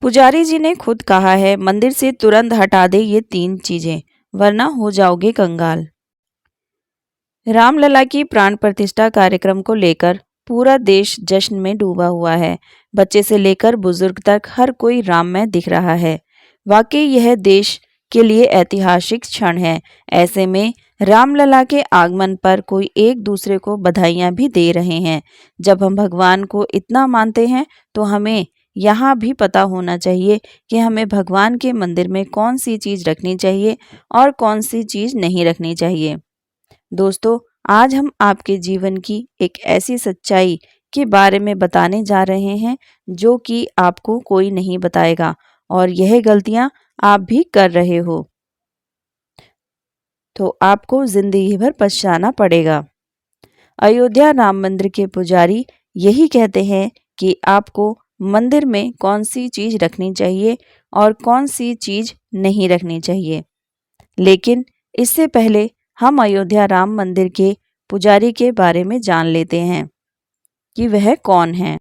पुजारी जी ने खुद कहा है, मंदिर से तुरंत हटा दे ये 3 चीजें, वरना हो जाओगे कंगाल। रामलला की प्राण प्रतिष्ठा कार्यक्रम को लेकर पूरा देश जश्न में डूबा हुआ है। बच्चे से लेकर बुजुर्ग तक हर कोई राममय दिख रहा है। वाकई यह देश के लिए ऐतिहासिक क्षण है। ऐसे में रामलला के आगमन पर कोई एक दूसरे को बधाइयां भी दे रहे हैं। जब हम भगवान को इतना मानते हैं तो हमें यहाँ भी पता होना चाहिए कि हमें भगवान के मंदिर में कौन सी चीज़ रखनी चाहिए और कौन सी चीज़ नहीं रखनी चाहिए। दोस्तों, आज हम आपके जीवन की एक ऐसी सच्चाई के बारे में बताने जा रहे हैं जो कि आपको कोई नहीं बताएगा और यह गलतियां आप भी कर रहे हो तो आपको जिंदगी भर पछताना पड़ेगा। अयोध्या राम मंदिर के पुजारी यही कहते हैं कि आपको मंदिर में कौन सी चीज़ रखनी चाहिए और कौन सी चीज़ नहीं रखनी चाहिए। लेकिन इससे पहले हम अयोध्या राम मंदिर के पुजारी के बारे में जान लेते हैं कि वह कौन है।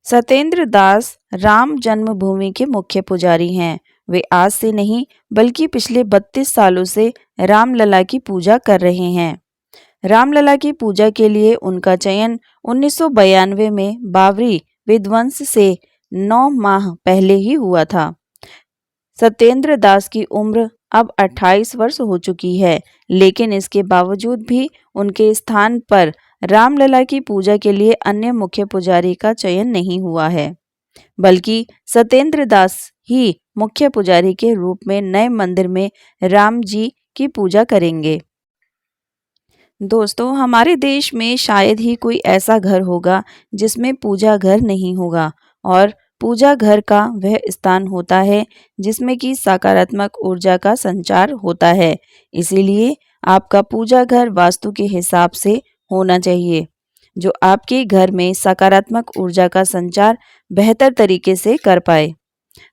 सत्येंद्र दास राम जन्मभूमि के मुख्य पुजारी हैं। वे आज से नहीं बल्कि पिछले 32 सालों से रामलला की पूजा कर रहे हैं। रामलला की पूजा के लिए उनका चयन 1992 में बाबरी विध्वंस से 9 माह पहले ही हुआ था। सत्येंद्र दास की उम्र अब 28 वर्ष हो चुकी है, लेकिन इसके बावजूद भी उनके स्थान पर रामलला की पूजा के लिए अन्य मुख्य पुजारी का चयन नहीं हुआ है, बल्कि सत्येंद्र दास ही मुख्य पुजारी के रूप में नए मंदिर में राम जी की पूजा करेंगे। दोस्तों, हमारे देश में शायद ही कोई ऐसा घर होगा जिसमें पूजा घर नहीं होगा और पूजा घर का वह स्थान होता है जिसमें कि सकारात्मक ऊर्जा का संचार होता है। इसीलिए आपका पूजा घर वास्तु के हिसाब से होना चाहिए, जो आपके घर में सकारात्मक ऊर्जा का संचार बेहतर तरीके से कर पाए।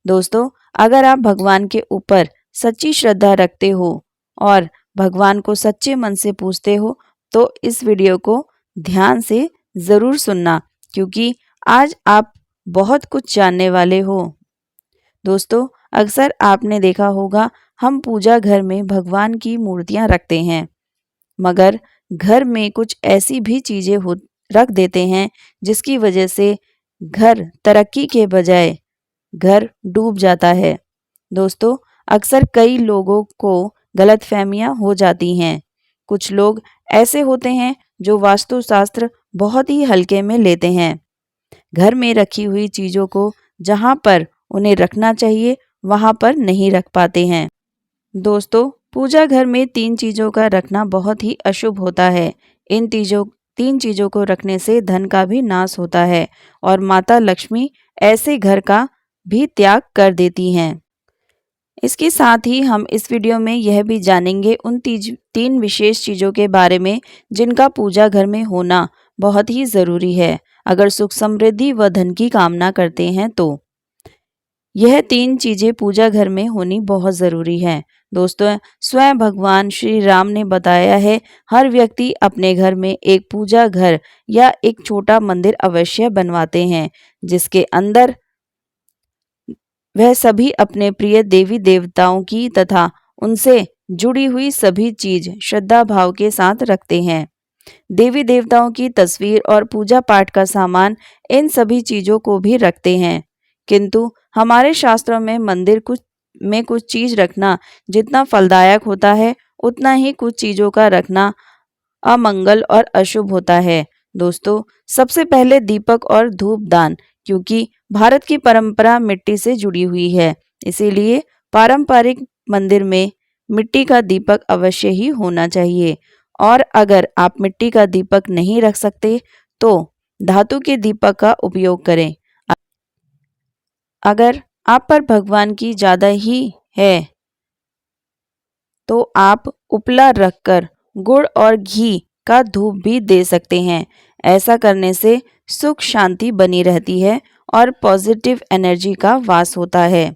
दोस्तों, अगर आप भगवान के ऊपर सच्ची श्रद्धा रखते हो और भगवान को सच्चे मन से पूछते हो तो इस वीडियो को ध्यान से ज़रूर सुनना, क्योंकि आज आप बहुत कुछ जानने वाले हो। दोस्तों, अक्सर आपने देखा होगा हम पूजा घर में भगवान की मूर्तियां रखते हैं, मगर घर में कुछ ऐसी भी चीज़ें रख देते हैं जिसकी वजह से घर तरक्की के बजाय घर डूब जाता है। दोस्तों, अक्सर कई लोगों को गलतफहमियां हो जाती हैं। कुछ लोग ऐसे होते हैं जो वास्तुशास्त्र बहुत ही हल्के में लेते हैं। घर में रखी हुई चीज़ों को जहाँ पर उन्हें रखना चाहिए वहाँ पर नहीं रख पाते हैं। दोस्तों, पूजा घर में 3 चीज़ों का रखना बहुत ही अशुभ होता है। इन 3 चीज़ों को रखने से धन का भी नाश होता है और माता लक्ष्मी ऐसे घर का भी त्याग कर देती हैं। इसके साथ ही हम इस वीडियो में यह भी जानेंगे उन 3 विशेष चीज़ों के बारे में जिनका पूजा घर में होना बहुत ही ज़रूरी है अगर सुख समृद्धि व धन की कामना करते हैं तो। यह 3 चीज़ें पूजा घर में होनी बहुत ज़रूरी है। दोस्तों, स्वयं भगवान श्री राम ने बताया है, हर व्यक्ति अपने घर में एक पूजा घर या एक छोटा मंदिर अवश्य बनवाते हैं, जिसके अंदर वह सभी अपने प्रिय देवी देवताओं की तथा उनसे जुड़ी हुई सभी चीज श्रद्धा भाव के साथ रखते हैं। देवी देवताओं की तस्वीर और पूजा पाठ का सामान, इन सभी चीजों को भी रखते हैं। किंतु हमारे शास्त्रों में मंदिर कुछ चीज रखना जितना फलदायक होता है, उतना ही कुछ चीजों का रखना अमंगल और अशुभ होता है। दोस्तों, सबसे पहले दीपक और धूप दान, क्योंकि भारत की परंपरा मिट्टी से जुड़ी हुई है, इसीलिए पारंपरिक मंदिर में मिट्टी का दीपक अवश्य ही होना चाहिए। और अगर आप मिट्टी का दीपक नहीं रख सकते तो धातु के दीपक का उपयोग करें। अगर आप पर भगवान की ज़्यादा ही है तो आप उपला रखकर गुड़ और घी का धूप भी दे सकते हैं। ऐसा करने से सुख शांति बनी रहती है और पॉजिटिव एनर्जी का वास होता है।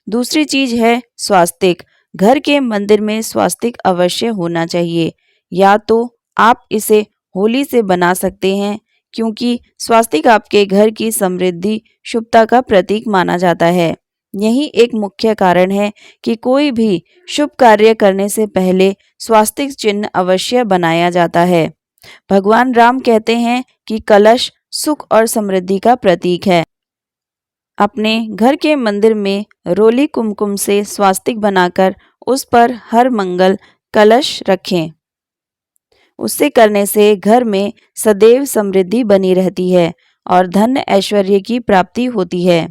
दूसरी चीज है स्वास्तिक। घर के मंदिर में स्वास्तिक अवश्य होना चाहिए। या तो आप इसे होली से बना सकते हैं क्योंकि स्वास्तिक आपके घर की समृद्धि, शुभता का प्रतीक माना जाता है। यही एक मुख्य कारण है कि कोई भी शुभ कार्य करने से पहले स्वास्तिक चिन्ह अवश्य बनाया जाता है। भगवान राम कहते हैं कि कलश सुख और समृद्धि का प्रतीक है। अपने घर के मंदिर में रोली कुमकुम से स्वास्तिक बनाकर उस पर हर मंगल कलश रखें। उससे करने से घर में सदैव समृद्धि बनी रहती है और धन ऐश्वर्य की प्राप्ति होती है।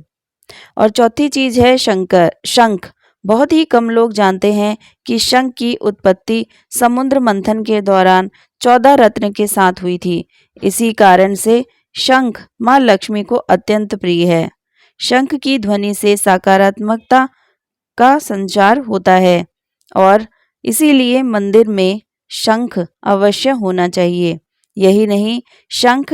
और चौथी चीज है शंख। बहुत ही कम लोग जानते हैं कि शंख की उत्पत्ति समुद्र मंथन के दौरान 14 रत्न के साथ हुई थी। इसी कारण से शंख माँ लक्ष्मी को अत्यंत प्रिय है। शंख की ध्वनि से सकारात्मकता का संचार होता है और इसीलिए मंदिर में शंख अवश्य होना चाहिए। यही नहीं, शंख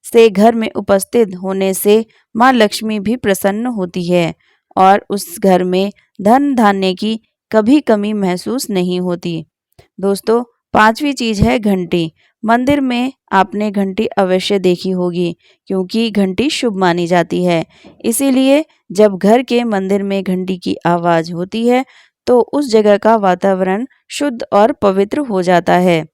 से घर में उपस्थित होने से माँ लक्ष्मी भी प्रसन्न होती है और उस घर में धन धान्य की कभी कमी महसूस नहीं होती। दोस्तों, पांचवी चीज है घंटी। मंदिर में आपने घंटी अवश्य देखी होगी क्योंकि घंटी शुभ मानी जाती है। इसीलिए जब घर के मंदिर में घंटी की आवाज होती है तो उस जगह का वातावरण शुद्ध और पवित्र हो जाता है।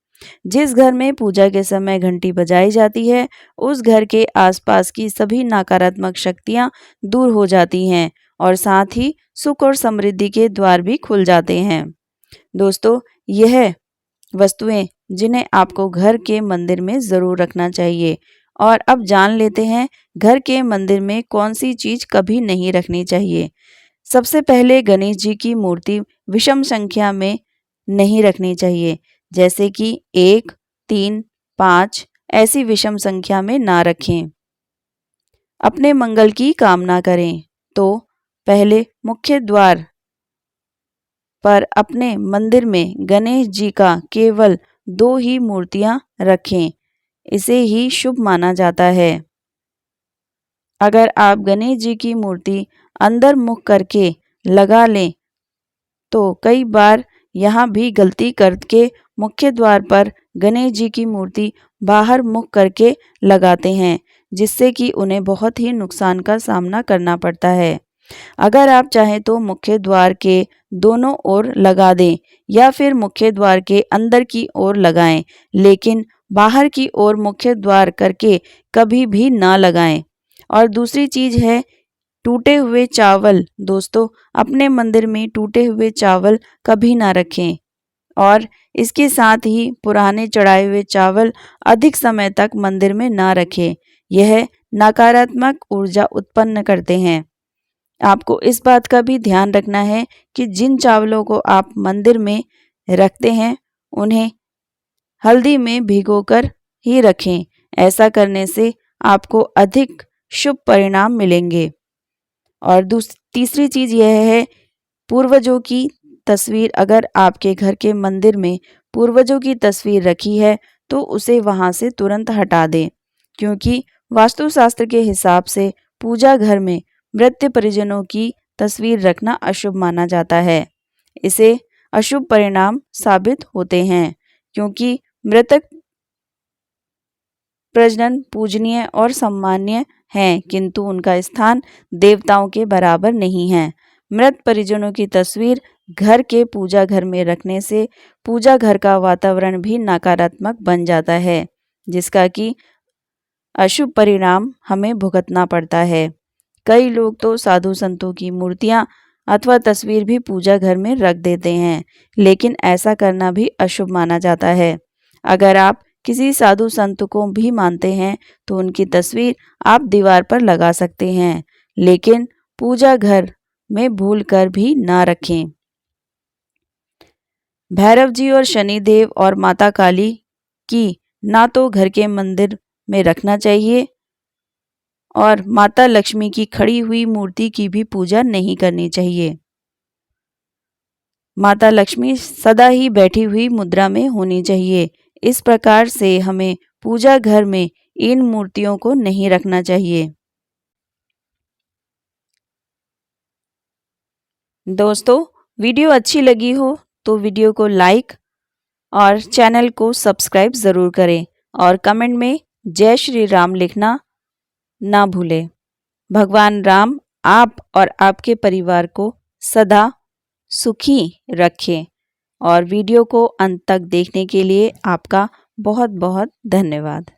जिस घर में पूजा के समय घंटी बजाई जाती है उस घर के आसपास की सभी नकारात्मक शक्तियां दूर हो जाती हैं और साथ ही सुख और समृद्धि के द्वार भी खुल जाते हैं। दोस्तों, यह वस्तुएं जिन्हें आपको घर के मंदिर में ज़रूर रखना चाहिए। और अब जान लेते हैं घर के मंदिर में कौन सी चीज़ कभी नहीं रखनी चाहिए। सबसे पहले गणेश जी की मूर्ति विषम संख्या में नहीं रखनी चाहिए, जैसे कि 1, 3, 5 ऐसी विषम संख्या में ना रखें। अपने मंगल की कामना करें तो पहले मुख्य द्वार पर अपने मंदिर में गणेश जी का केवल 2 ही मूर्तियां रखें। इसे ही शुभ माना जाता है। अगर आप गणेश जी की मूर्ति अंदर मुख करके लगा लें तो कई बार यहाँ भी गलती करके मुख्य द्वार पर गणेश जी की मूर्ति बाहर मुख करके लगाते हैं, जिससे कि उन्हें बहुत ही नुकसान का सामना करना पड़ता है। अगर आप चाहें तो मुख्य द्वार के दोनों ओर लगा दें या फिर मुख्य द्वार के अंदर की ओर लगाएं, लेकिन बाहर की ओर मुख्य द्वार करके कभी भी ना लगाएं। और दूसरी चीज है टूटे हुए चावल। दोस्तों, अपने मंदिर में टूटे हुए चावल कभी ना रखें और इसके साथ ही पुराने चढ़ाए हुए चावल अधिक समय तक मंदिर में ना रखें। यह नकारात्मक ऊर्जा उत्पन्न करते हैं। आपको इस बात का भी ध्यान रखना है कि जिन चावलों को आप मंदिर में रखते हैं उन्हें हल्दी में भिगोकर ही रखें। ऐसा करने से आपको अधिक शुभ परिणाम मिलेंगे। और तीसरी चीज यह है पूर्वजों की तस्वीर। अगर आपके घर के मंदिर में पूर्वजों की तस्वीर रखी है तो उसे वहां से तुरंत हटा दें, क्योंकि वास्तुशास्त्र के हिसाब से पूजा घर में मृत परिजनों की तस्वीर रखना अशुभ माना जाता है। इसे अशुभ परिणाम साबित होते हैं, क्योंकि मृतक प्रजनन पूजनीय और सम्मान्य हैं, किंतु उनका स्थान देवताओं के बराबर नहीं है। मृत परिजनों की तस्वीर घर के पूजा घर में रखने से पूजा घर का वातावरण भी नकारात्मक बन जाता है, जिसका कि अशुभ परिणाम हमें भुगतना पड़ता है। कई लोग तो साधु संतों की मूर्तियां अथवा तस्वीर भी पूजा घर में रख देते हैं, लेकिन ऐसा करना भी अशुभ माना जाता है। अगर आप किसी साधु संत को भी मानते हैं तो उनकी तस्वीर आप दीवार पर लगा सकते हैं, लेकिन पूजा घर में भूलकर भी ना रखें। भैरव जी और शनिदेव और माता काली की ना तो घर के मंदिर में रखना चाहिए और माता लक्ष्मी की खड़ी हुई मूर्ति की भी पूजा नहीं करनी चाहिए। माता लक्ष्मी सदा ही बैठी हुई मुद्रा में होनी चाहिए। इस प्रकार से हमें पूजा घर में इन मूर्तियों को नहीं रखना चाहिए। दोस्तों, वीडियो अच्छी लगी हो तो वीडियो को लाइक और चैनल को सब्सक्राइब ज़रूर करें और कमेंट में जय श्री राम लिखना ना भूलें। भगवान राम आप और आपके परिवार को सदा सुखी रखें। और वीडियो को अंत तक देखने के लिए आपका बहुत बहुत धन्यवाद।